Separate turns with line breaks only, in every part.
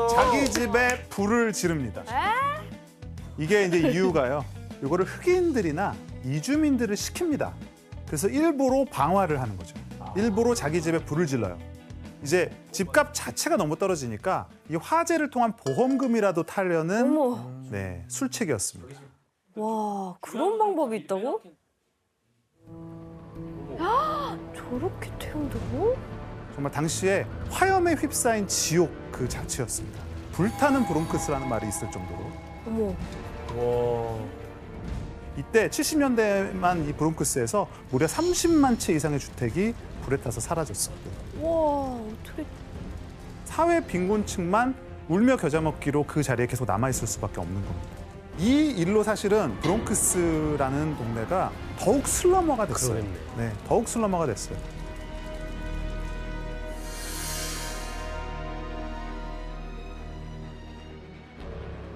자기 집에 불을 지릅니다. 이게 이제 이유가요. 이거를 흑인들이나 이주민들을 시킵니다. 그래서 일부러 방화를 하는 거죠. 일부러 자기 집에 불을 질러요. 이제 집값 자체가 너무 떨어지니까 이 화재를 통한 보험금이라도 타려는
어머.
네, 술책이었습니다.
와, 그런 방법이 있다고? 야, 저렇게 태운다고?
정말 당시에 화염에 휩싸인 지옥 그 자체였습니다. 불타는 브롱크스라는 말이 있을 정도로.
어머.
와.
이때 70년대만 이 브롱크스에서 무려 30만 채 이상의 주택이 불에 타서 사라졌습니다.
와, 어떻게.
사회 빈곤층만 울며 겨자 먹기로 그 자리에 계속 남아있을 수밖에 없는 겁니다. 이 일로 사실은 브롱크스라는 동네가 더욱 슬럼화가 됐어요.
그러겠네.
네, 더욱 슬럼화가 됐어요.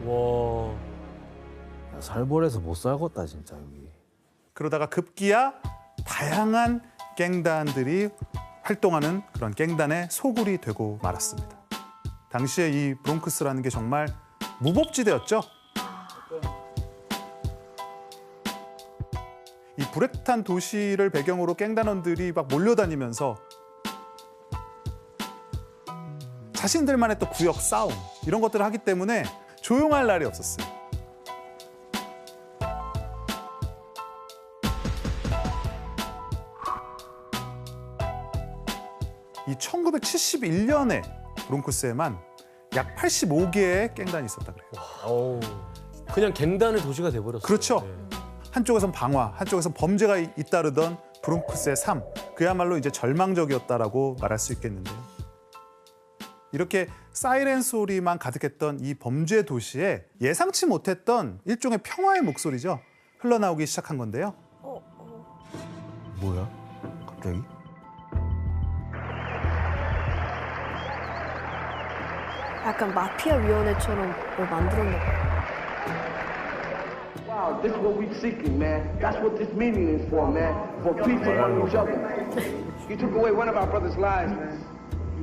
와.
살벌해서 못 살겠다 진짜 여기.
그러다가 급기야 다양한 갱단들이 활동하는 그런 갱단의 소굴이 되고 말았습니다. 당시에 이 브롱크스라는 게 정말 무법지대였죠. 이 불에 탄 도시를 배경으로 갱단원들이 막 몰려다니면서 자신들만의 또 구역 싸움 이런 것들을 하기 때문에 조용할 날이 없었어요. 이 1971년에 브롱크스에만 약 85개의 갱단이 있었다 그래요.
어우. 그냥 갱단의 도시가 돼버렸어요.
그렇죠.
네.
한쪽에선 방화, 한쪽에선 범죄가 잇따르던 브롱크스의 삶. 그야말로 이제 절망적이었다라고 말할 수 있겠는데요. 이렇게 사이렌 소리만 가득했던 이 범죄 도시에 예상치 못했던 일종의 평화의 목소리죠. 흘러나오기 시작한 건데요.
뭐야? 갑자기?
약간 마피아 위원회처럼 뭘 만들었나 봐.
Wow, this is what we're seeking, man. That's what this meeting is for, man. For peace among each other. You took away one of our brothers' lives, man.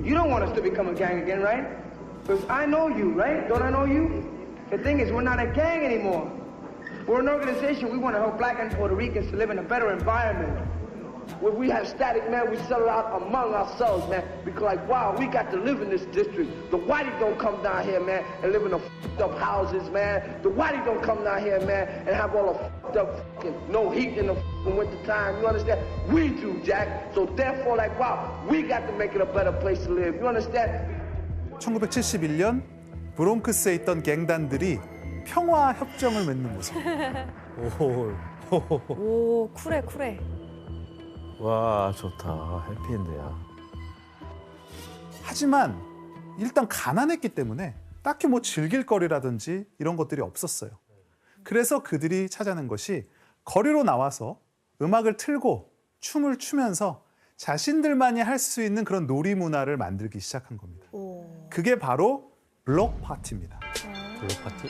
You don't want us to become a gang again, right? Because I know you, right? Don't I know you? The thing is, we're not a gang anymore. We're an organization. We want to help black and Puerto Ricans to live in a better environment. Where we have static, man, we settle out among ourselves, man. Because like, wow, we got to live in this district. The whitey don't come down here, man, and live in the f***ed up houses, man. The whitey don't come down here, man, and have all the f***ed up f***ing no heat in the f***ing winter time. You understand? We do, Jack. So therefore, like, wow, we got to make it a better place to live. You understand?
1971년 브롱크스에 있던 갱단들이 평화 협정을 맺는 모습.
오.
오, 쿨해, 쿨해.
와 좋다. 해피엔드야.
하지만 일단 가난했기 때문에 딱히 뭐 즐길 거리라든지 이런 것들이 없었어요. 그래서 그들이 찾아낸 것이 거리로 나와서 음악을 틀고 춤을 추면서 자신들만이 할 수 있는 그런 놀이 문화를 만들기 시작한 겁니다.
오.
그게 바로 블록 파티입니다.
블록 파티?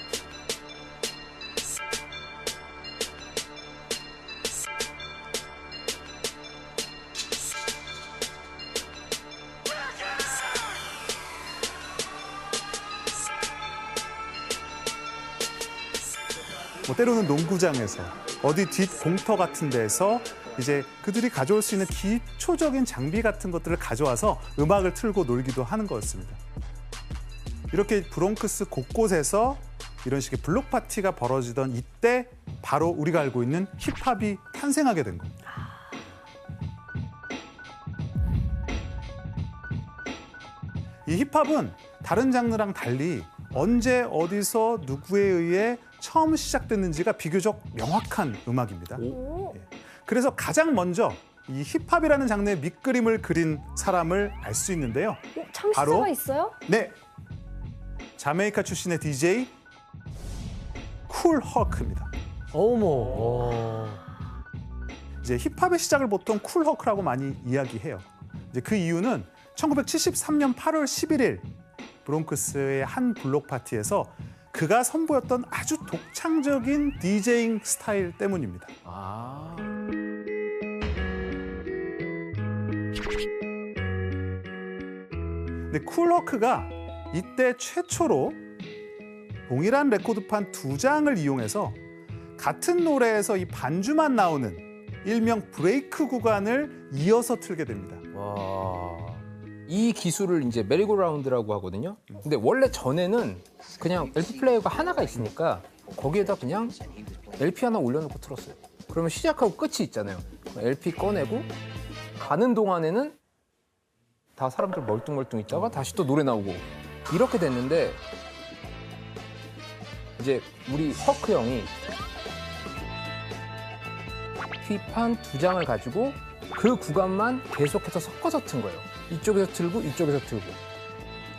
뭐 때로는 농구장에서 어디 뒷 공터 같은 데서 이제 그들이 가져올 수 있는 기초적인 장비 같은 것들을 가져와서 음악을 틀고 놀기도 하는 거였습니다. 이렇게 브롱크스 곳곳에서 이런 식의 블록 파티가 벌어지던 이때 바로 우리가 알고 있는 힙합이 탄생하게 된 겁니다. 이 힙합은 다른 장르랑 달리 언제 어디서 누구에 의해 처음 시작됐는지가 비교적 명확한 음악입니다.
오.
그래서 가장 먼저 이 힙합이라는 장르의 밑그림을 그린 사람을 알 수 있는데요.
창시자가
바로?
있어요?
네, 자메이카 출신의 DJ 쿨 허크입니다.
어머.
이제 힙합의 시작을 보통 쿨 허크라고 많이 이야기해요. 이제 그 이유는 1973년 8월 11일 브롱크스의 한 블록 파티에서 그가 선보였던 아주 독창적인 디제잉 스타일 때문입니다.
아.
근데 쿨 허크가 이때 최초로 동일한 레코드판 2장을 이용해서 같은 노래에서 이 반주만 나오는 일명 브레이크 구간을 이어서 틀게 됩니다.
와. 이 기술을 이제 메리고라운드라고 하거든요. 근데 원래 전에는 그냥 LP 플레이어가 하나가 있으니까 거기에다 그냥 LP 하나 올려놓고 틀었어요. 그러면 시작하고 끝이 있잖아요. LP 꺼내고 가는 동안에는 다 사람들 멀뚱멀뚱 있다가 다시 또 노래 나오고 이렇게 됐는데 이제 우리 허크 형이 휘판 2장을 가지고 그 구간만 계속해서 섞어서 튼 거예요. 이쪽에서 틀고 이쪽에서 틀고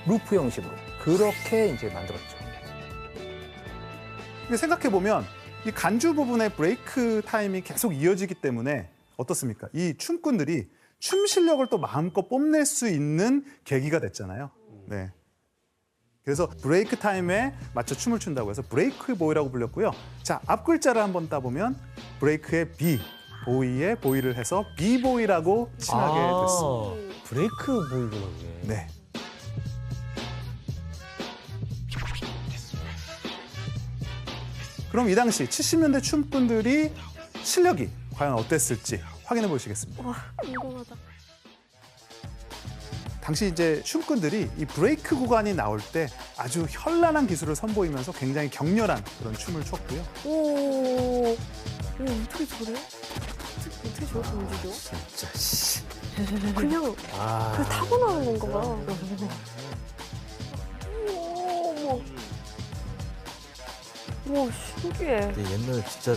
루프 형식으로 그렇게 이제 만들었죠.
근데 생각해 보면 이 간주 부분의 브레이크 타임이 계속 이어지기 때문에 어떻습니까? 이 춤꾼들이 춤 실력을 또 마음껏 뽐낼 수 있는 계기가 됐잖아요. 네. 그래서 브레이크 타임에 맞춰 춤을 춘다고 해서 브레이크 보이라고 불렸고요. 자, 앞 글자를 한번 따보면 브레이크의 B, 보이의 보이를 해서 비보이라고 칭하게 됐습니다.
브레이크 보이구나 그게.
네. 그럼 이 당시 70년대 춤꾼들이 실력이 과연 어땠을지 확인해 보시겠습니다.
와, 궁금하다.
당시 이제 춤꾼들이 이 브레이크 구간이 나올 때 아주 현란한 기술을 선보이면서 굉장히 격렬한 그런 춤을 췄고요.
오, 어떻게 저래? 어떻게 저렇게 움직여?
진짜 씨.
그냥
아.
그 타고나는 건가 봐. 어머. 와, 신기해.
근데 옛날에 진짜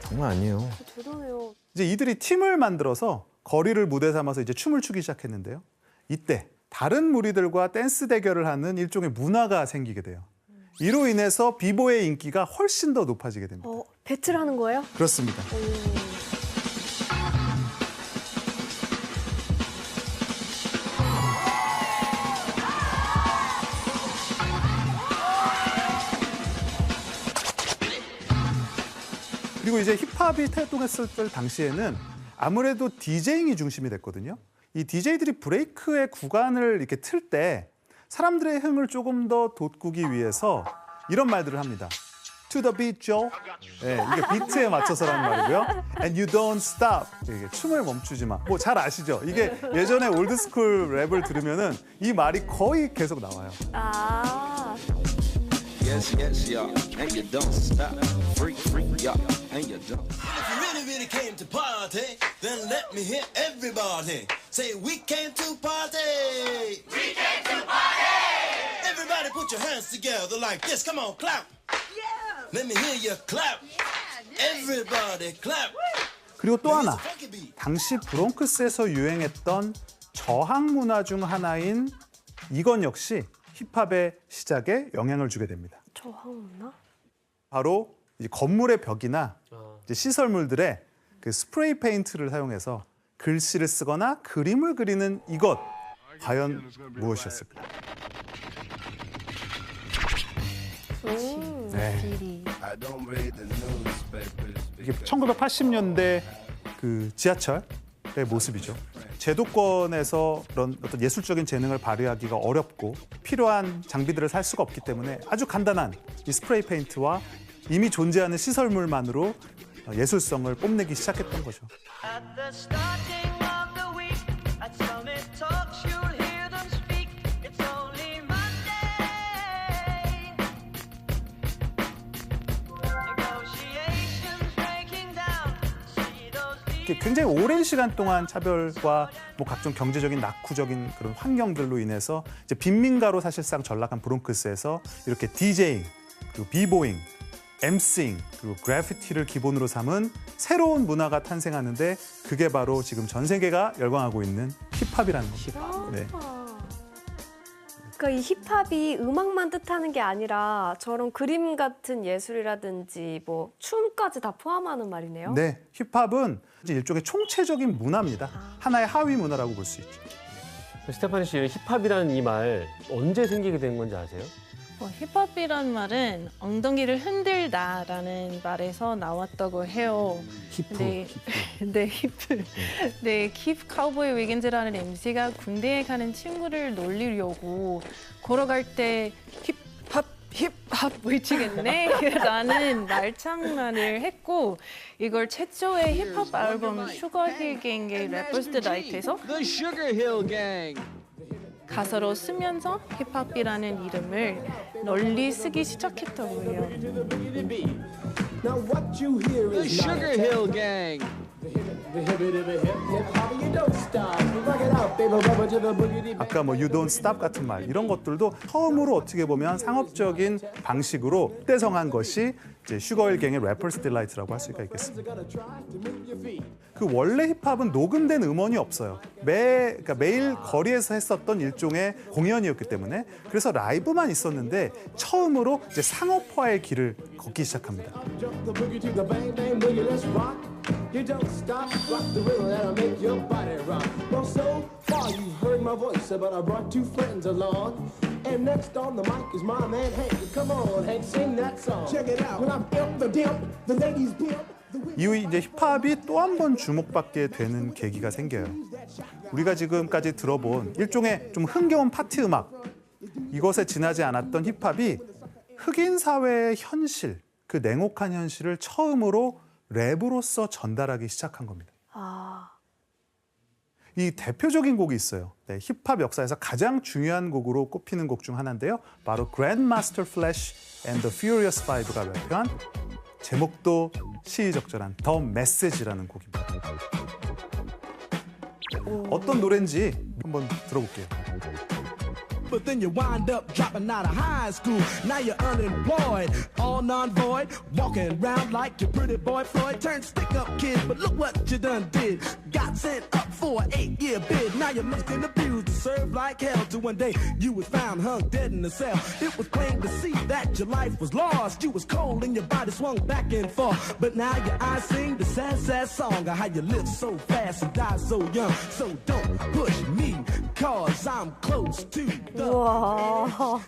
장난 아니에요.
대단해요.
이제 이들이 팀을 만들어서 거리를 무대 삼아서 이제 춤을 추기 시작했는데요. 이때 다른 무리들과 댄스 대결을 하는 일종의 문화가 생기게 돼요. 이로 인해서 비보의 인기가 훨씬 더 높아지게 됩니다.
배틀하는 거예요?
그렇습니다. 그리고 이제 힙합이 태동했을 때 당시에는 아무래도 디제잉이 중심이 됐거든요. 이 디제이들이 브레이크의 구간을 이렇게 틀 때 사람들의 흥을 조금 더 돋구기 위해서 이런 말들을 합니다. To the beat, Joe. 네, 이게 비트에 맞춰서라는 말이고요. And you don't stop. 이게 춤을 멈추지 마. 뭐 잘 아시죠? 이게 예전에 올드스쿨 랩을 들으면은 이 말이 거의 계속 나와요.
아,
Yes, yes, y'all, and you don't stop. Freak, freak, y'all, and you don't.
If you really, really came to party, then let me hear everybody say, we came to party. We came to party. Everybody put your hands together like this. Come on, clap. Yeah. Let me hear you clap. Everybody clap.
그리고 또 하나,
Funky beat.
당시 브롱크스에서 유행했던 저항 문화 중 하나인 이건 역시 힙합의 시작에 영향을 주게 됩니다.
저항 없나?
바로 이제 건물의 벽이나 이제 시설물들에 그 스프레이 페인트를 사용해서 글씨를 쓰거나 그림을 그리는 이것 과연 무엇이었을까? 네. 이게 1980년대 그 지하철의 모습이죠. 제도권에서 그런 어떤 예술적인 재능을 발휘하기가 어렵고 필요한 장비들을 살 수가 없기 때문에 아주 간단한 이 스프레이 페인트와 이미 존재하는 시설물만으로 예술성을 뽐내기 시작했던 거죠.
At the starting of the week, at Summit Talks, you'll hear them speak. It's only Monday. Negotiations breaking down. See those
이렇게 굉장히 오랜 시간 동안 차별과 뭐 각종 경제적인 낙후적인 그런 환경들로 인해서 이제 빈민가로 사실상 전락한 브롱크스에서 이렇게 디제잉, 그리고 비보잉, 엠싱, 그리고 그래피티를 기본으로 삼은 새로운 문화가 탄생하는데 그게 바로 지금 전 세계가 열광하고 있는 힙합이라는 겁니다. 네.
그러니까 이 힙합이 음악만 뜻하는 게 아니라 저런 그림 같은 예술이라든지 뭐 춤까지 다 포함하는 말이네요.
네, 힙합은 이제 일종의 총체적인 문화입니다. 하나의 하위 문화라고 볼 수 있죠.
스테파니 씨, 힙합이라는 이 말 언제 생기게 된 건지 아세요?
힙합이란 말은 엉덩이를 흔들다라는 말에서 나왔다고 해요. 네, 힙. 네, 킵 카우보이 위긴즈라는 MC가 군대에 가는 친구를 놀리려고 걸어갈 때 힙합 외치겠네? 라는 말장난을 했고 이걸 최초의 힙합 앨범 슈거 힐 갱의 래퍼스 나이트에서 가사로 쓰면서 힙합이라는 이름을 널리 쓰기 시작했다고 해요.
아까 뭐 You Don't Stop 같은 말 이런 것들도 처음으로 어떻게 보면 상업적인 방식으로 떼성한 것이 이제 슈거힐갱의 래퍼스 딜라이트라고 할 수가 있겠습니다. 그 원래 힙합은 녹음된 음원이 없어요. 그러니까 매일 거리에서 했었던 일종의 공연이었기 때문에 그래서 라이브만 있었는데 처음으로 이제 상업화의 길을 걷기 시작합니다.
You don't stop, rock the rhythm that'll make your body rock. Well, so far you've heard my voice, but I brought two friends along. And next on the mic is my man Hank. Come on, Hank, sing that song. Check it out. When I'm pimp, the ladies pimp.
이후 이제 힙합이 또 한 번 주목받게 되는 계기가 생겨요. 우리가 지금까지 들어본 일종의 좀 흥겨운 파티 음악, 이것에 지나지 않았던 힙합이 흑인 사회의 현실, 그 냉혹한 현실을 처음으로 랩으로서 전달하기 시작한 겁니다. 이 대표적인 곡이 있어요. 네, 힙합 역사에서 가장 중요한 곡으로 꼽히는 곡 중 하나인데요. 바로 Grandmaster Flash and the Furious Five가 발표한 제목도 시의적절한 The Message라는 곡입니다. 어떤 노래인지 한번 들어볼게요.
But then you wind up dropping out of high school. Now you're unemployed, all non-void, walking around like your pretty boy Floyd. Turned stick-up kid, but look what you done did. Got sent up for an 8-year bid. Now you're lost and abused, served like hell. Till one day you was found hung dead in a cell. It was plain to see that your life was lost. You was cold and your body swung back and forth. But now your eyes sing the sad, sad song of how you live so fast and die so young. So don't push me, cause I'm close to the
우와.